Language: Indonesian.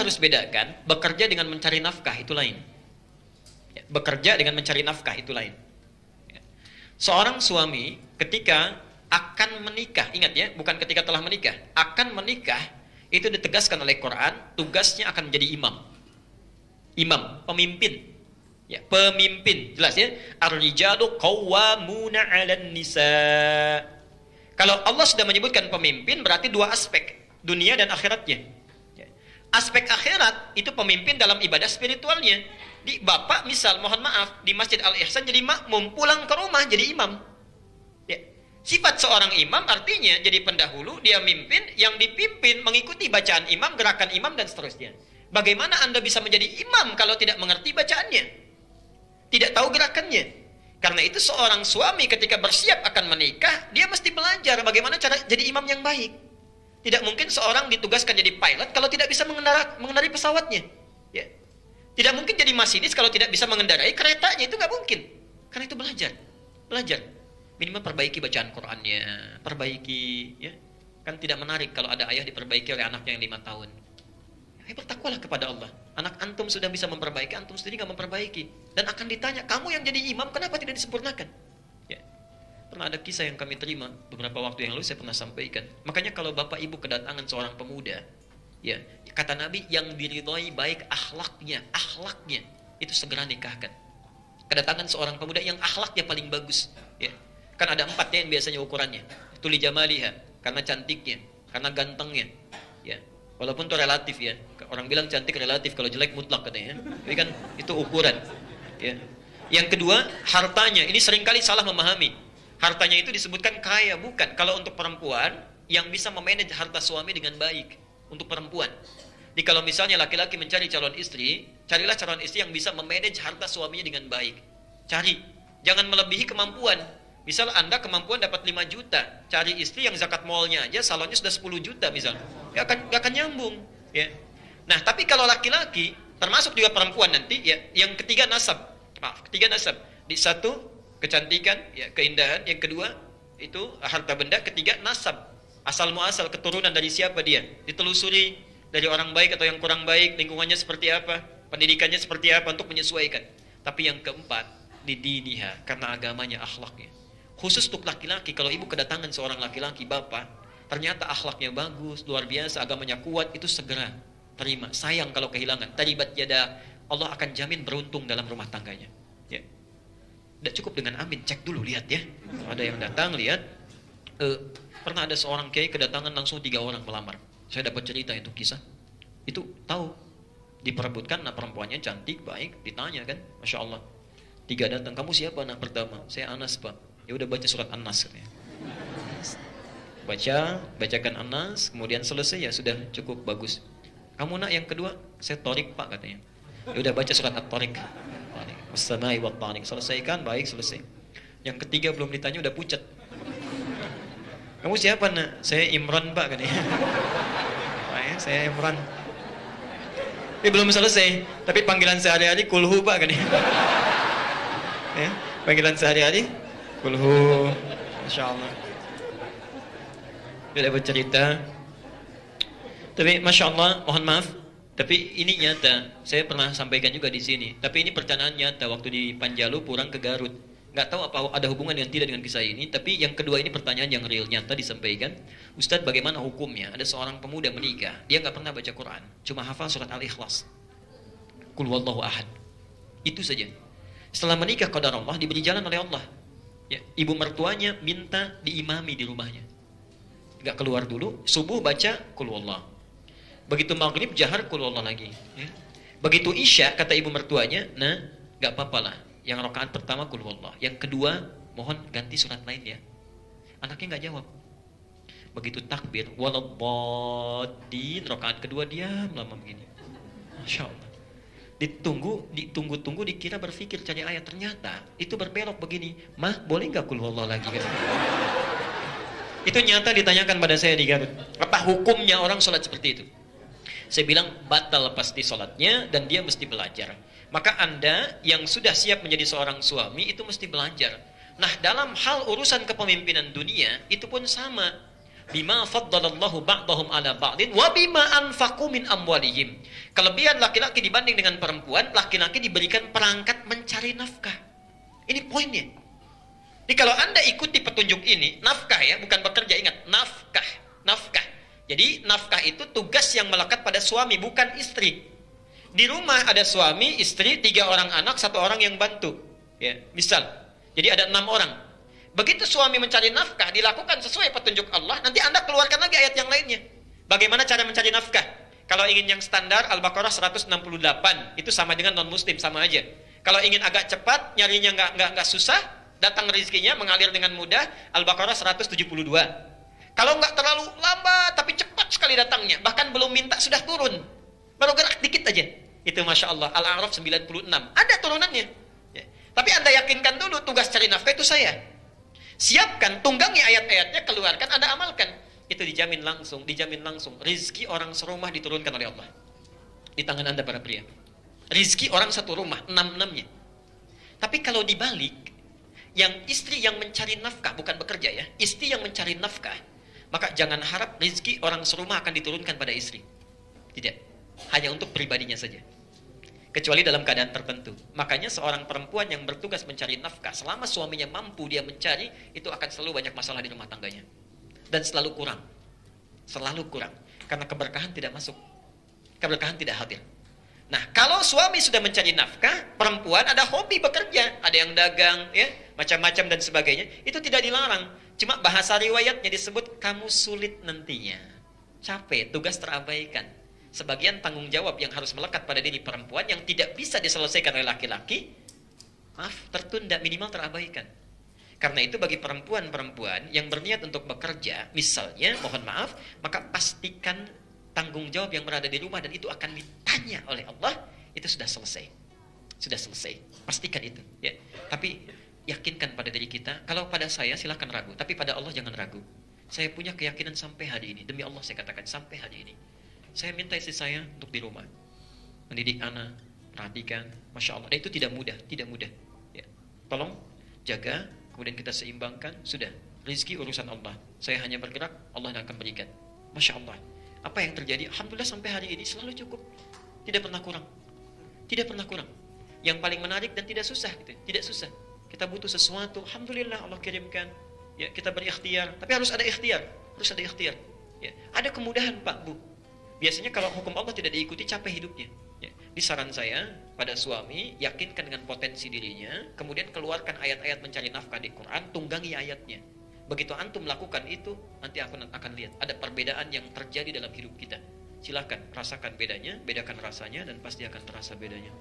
harus bedakan, bekerja dengan mencari nafkah itu lain. Ya, bekerja dengan mencari nafkah itu lain. Ya. Seorang suami ketika akan menikah, ingat ya, bukan ketika telah menikah, akan menikah, itu ditegaskan oleh Quran, tugasnya akan menjadi imam. Imam, pemimpin. Ya, pemimpin, jelas ya. Ar-rijalu qawwamuna 'alan nisa. Kalau Allah sudah menyebutkan pemimpin, berarti dua aspek, dunia dan akhiratnya. Ya. Aspek akhirat itu pemimpin dalam ibadah spiritualnya. Di bapak misal, mohon maaf, di Masjid Al-Ihsan jadi makmum, pulang ke rumah jadi imam. Ya. Sifat seorang imam artinya jadi pendahulu, dia mimpin, yang dipimpin mengikuti bacaan imam, gerakan imam dan seterusnya. Bagaimana Anda bisa menjadi imam kalau tidak mengerti bacaannya? Tidak tahu gerakannya. Karena itu seorang suami ketika bersiap akan menikah, dia mesti belajar bagaimana cara jadi imam yang baik. Tidak mungkin seorang ditugaskan jadi pilot kalau tidak bisa mengendarai pesawatnya. Ya. Tidak mungkin jadi masinis kalau tidak bisa mengendarai keretanya, itu nggak mungkin. Karena itu belajar. Minimal perbaiki bacaan Qur'annya, perbaiki, ya. Kan tidak menarik kalau ada ayah diperbaiki oleh anaknya yang 5 tahun. Bertakwalah kepada Allah. Anak antum sudah bisa memperbaiki, antum sendiri nggak memperbaiki, dan akan ditanya, kamu yang jadi imam kenapa tidak disempurnakan? Ya. Pernah ada kisah yang kami terima beberapa waktu yang lalu, saya pernah sampaikan. Makanya kalau bapak ibu kedatangan seorang pemuda, ya, kata Nabi, yang diridhoi baik akhlaknya itu segera nikahkan. Kedatangan seorang pemuda yang akhlaknya paling bagus, ya. Kan ada 4 ya yang biasanya ukurannya. Tuli jamaliha, karena cantiknya, karena gantengnya, ya. Walaupun itu relatif ya. Orang bilang cantik relatif, kalau jelek mutlak katanya. Jadi kan itu ukuran. Ya. Yang kedua, hartanya. Ini seringkali salah memahami. Hartanya itu disebutkan kaya, bukan. Kalau untuk perempuan, yang bisa memanage harta suami dengan baik. Untuk perempuan. Jadi kalau misalnya laki-laki mencari calon istri, carilah calon istri yang bisa memanage harta suaminya dengan baik. Cari. Jangan melebihi kemampuan. Misal Anda kemampuan dapat 5 juta, cari istri yang zakat mallnya aja salonnya sudah 10 juta misal. Gak akan nyambung, ya. Nah, tapi kalau laki-laki, termasuk juga perempuan nanti, ya, yang ketiga nasab. Maaf, ketiga nasab. Di satu kecantikan, ya, keindahan, yang kedua itu harta benda, ketiga nasab. Asal muasal, keturunan dari siapa dia? Ditelusuri dari orang baik atau yang kurang baik, lingkungannya seperti apa, pendidikannya seperti apa untuk menyesuaikan. Tapi yang keempat, didiniha, karena agamanya, akhlaknya. Khusus untuk laki-laki, kalau ibu kedatangan seorang laki-laki, bapak, ternyata akhlaknya bagus, luar biasa, agamanya kuat, itu segera terima. Sayang kalau kehilangan. Taribat yada, Allah akan jamin beruntung dalam rumah tangganya. Ya. Tidak cukup dengan amin, cek dulu, lihat ya. Ada yang datang, lihat. Pernah ada seorang kiai kedatangan langsung 3 orang melamar. Saya dapat cerita itu kisah. Itu tahu. Diperebutkan, nah perempuannya cantik, baik, ditanya kan, Masya Allah. 3 datang, kamu siapa anak pertama? Saya Anas pak. Ya udah baca surat An-Nas katanya. Bacakan An-Nas, kemudian selesai, ya sudah cukup bagus. Kamu nak yang kedua? Saya Torik pak katanya. Ya udah baca surat At-Torik. Wassamai wat Tariq. Selesaikan, baik, selesai. Yang ketiga belum ditanya udah pucat. Kamu siapa nak? Saya Imran pak katanya. Saya Imran. Ini belum selesai, tapi panggilan sehari-hari kulhu pak katanya. Ya, panggilan sehari-hari kulhu, Masya Allah. Dia dapat cerita. Tapi Masya Allah, mohon maaf, tapi ini nyata. Saya pernah sampaikan juga di sini. Tapi ini pertanyaan nyata waktu di Panjalu pulang ke Garut. Nggak tahu apa ada hubungan dengan tidak dengan kisah ini. Tapi yang kedua ini pertanyaan yang real, nyata disampaikan. Ustadz, bagaimana hukumnya? Ada seorang pemuda menikah, dia nggak pernah baca Quran, cuma hafal surat Al-Ikhlas, Qul huwallahu ahad. Itu saja. Setelah menikah qadar Allah, diberi jalan oleh Allah. Ya, ibu mertuanya minta diimami di rumahnya. Gak keluar dulu, subuh baca Qul huwallah. Begitu maghrib jahar Qul huwallah lagi. Ya. Begitu isya kata ibu mertuanya, nah gak apa-apa lah. Yang rakaat pertama Qul huwallah, yang kedua mohon ganti surat lain ya. Anaknya gak jawab. Begitu takbir, waladdallin, rakaat kedua diam lama begini. Masya Allah. Ditunggu-tunggu dikira berpikir cari ayat, ternyata itu berbelok begini. Mah, boleh nggak Qul huwallah lagi? Itu nyata ditanyakan pada saya di Garut. Apa hukumnya orang sholat seperti itu? Saya bilang batal pasti sholatnya dan dia mesti belajar. Maka Anda yang sudah siap menjadi seorang suami itu mesti belajar. Nah, dalam hal urusan kepemimpinan dunia itu pun sama. Bima faddalallahu ba'dahum ala ba'din wa bima anfaqu min amwalihim. Kelebihan laki-laki dibanding dengan perempuan, laki-laki diberikan perangkat mencari nafkah. Ini poinnya. Jadi kalau Anda ikuti petunjuk ini, nafkah ya, bukan bekerja, ingat, nafkah, nafkah. Jadi nafkah itu tugas yang melekat pada suami, bukan istri. Di rumah ada suami, istri, 3 orang anak, 1 orang yang bantu. Ya, misal. Jadi ada 6 orang. Begitu suami mencari nafkah, dilakukan sesuai petunjuk Allah, nanti Anda keluarkan lagi ayat yang lainnya. Bagaimana cara mencari nafkah? Kalau ingin yang standar, Al-Baqarah 168, itu sama dengan non-muslim, sama aja. Kalau ingin agak cepat, nyarinya nggak susah, datang rezekinya, mengalir dengan mudah, Al-Baqarah 172. Kalau nggak terlalu lambat, tapi cepat sekali datangnya, bahkan belum minta, sudah turun. Baru gerak dikit aja. Itu Masya Allah, Al-A'raf 96. Ada turunannya. Ya. Tapi Anda yakinkan dulu, tugas cari nafkah itu saya. Siapkan, tunggangi ayat-ayatnya, keluarkan, Anda amalkan. Itu dijamin langsung, dijamin langsung. Rizki orang serumah diturunkan oleh Allah. Di tangan Anda para pria. Rizki orang satu rumah, 6-6-nya. Tapi kalau dibalik, yang istri yang mencari nafkah, bukan bekerja ya, istri yang mencari nafkah, maka jangan harap rizki orang serumah akan diturunkan pada istri. Tidak. Hanya untuk pribadinya saja. Kecuali dalam keadaan tertentu. Makanya seorang perempuan yang bertugas mencari nafkah, selama suaminya mampu dia mencari, itu akan selalu banyak masalah di rumah tangganya. Dan selalu kurang. Selalu kurang. Karena keberkahan tidak masuk. Keberkahan tidak hadir. Nah, kalau suami sudah mencari nafkah, perempuan ada hobi bekerja. Ada yang dagang, ya, macam-macam dan sebagainya. Itu tidak dilarang. Cuma bahasa riwayatnya disebut, kamu sulit nantinya. Capek, tugas terabaikan. Sebagian tanggung jawab yang harus melekat pada diri perempuan yang tidak bisa diselesaikan oleh laki-laki, maaf, tertunda, minimal terabaikan. Karena itu bagi perempuan-perempuan yang berniat untuk bekerja, misalnya, mohon maaf, maka pastikan tanggung jawab yang berada di rumah dan itu akan ditanya oleh Allah, itu sudah selesai. Sudah selesai. Pastikan itu. Ya. Tapi yakinkan pada diri kita, kalau pada saya silakan ragu, tapi pada Allah jangan ragu. Saya punya keyakinan sampai hari ini, demi Allah saya katakan, sampai hari ini. Saya minta istri saya untuk di rumah, mendidik anak, perhatikan, Masya Allah. Dan itu tidak mudah, tidak mudah. Ya. Tolong jaga, kemudian kita seimbangkan, sudah. Rizki urusan Allah. Saya hanya bergerak, Allah yang akan berikan. Masya Allah. Apa yang terjadi? Alhamdulillah sampai hari ini selalu cukup. Tidak pernah kurang. Tidak pernah kurang. Yang paling menarik dan tidak susah, gitu. Tidak susah. Kita butuh sesuatu, Alhamdulillah Allah kirimkan. Ya, kita berikhtiar, tapi harus ada ikhtiar. Harus ada ikhtiar. Ya. Ada kemudahan Pak, Bu. Biasanya kalau hukum Allah tidak diikuti, capek hidupnya. Ya. Di saran saya pada suami, yakinkan dengan potensi dirinya, kemudian keluarkan ayat-ayat mencari nafkah di Quran, tunggangi ayatnya. Begitu antum melakukan itu, nanti aku akan lihat ada perbedaan yang terjadi dalam hidup kita. Silahkan rasakan bedanya, bedakan rasanya, dan pasti akan terasa bedanya.